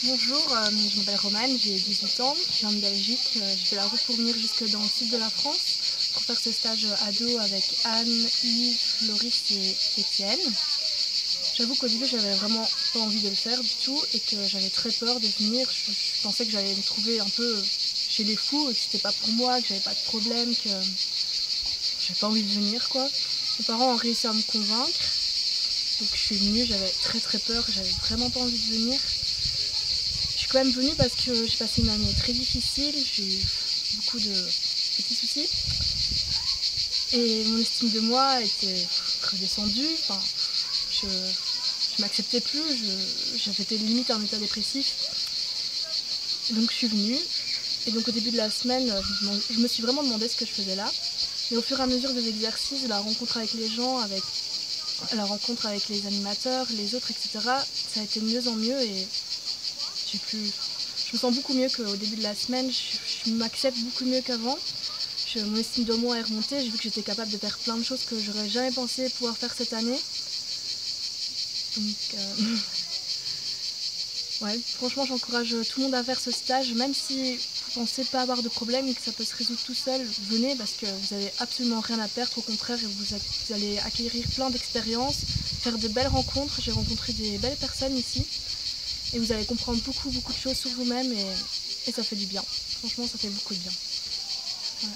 Bonjour, je m'appelle Romane, j'ai 18 ans, je viens de Belgique. J'ai fait la route pour venir jusque dans le sud de la France pour faire ce stage ado avec Anne, Yves, Loris et Étienne. J'avoue qu'au début j'avais vraiment pas envie de le faire du tout et que j'avais très peur de venir. Je pensais que j'allais me trouver un peu chez les fous et que c'était pas pour moi, que j'avais pas de problème, que j'avais pas envie de venir quoi. Mes parents ont réussi à me convaincre, donc je suis venue, j'avais très peur, j'avais vraiment pas envie de venir. Je suis quand même venue parce que j'ai passé une année très difficile, j'ai eu beaucoup de petits soucis et mon estime de moi était redescendue. Enfin, je m'acceptais plus, j'étais limite en état dépressif. Et donc je suis venue et donc au début de la semaine, je me suis vraiment demandé ce que je faisais là. Mais au fur et à mesure des exercices, de la rencontre avec les gens, avec la rencontre avec les animateurs, les autres, etc., ça a été de mieux en mieux et je me sens beaucoup mieux qu'au début de la semaine, je m'accepte beaucoup mieux qu'avant. Mon estime de moi est remontée, j'ai vu que j'étais capable de faire plein de choses que j'aurais jamais pensé pouvoir faire cette année. Donc, ouais, franchement, j'encourage tout le monde à faire ce stage, même si vous pensez pas avoir de problème et que ça peut se résoudre tout seul, venez parce que vous avez absolument rien à perdre, au contraire, vous allez acquérir plein d'expériences, faire de belles rencontres. J'ai rencontré des belles personnes ici et vous allez comprendre beaucoup de choses sur vous-même et ça fait du bien. Franchement, ça fait beaucoup de bien. Voilà.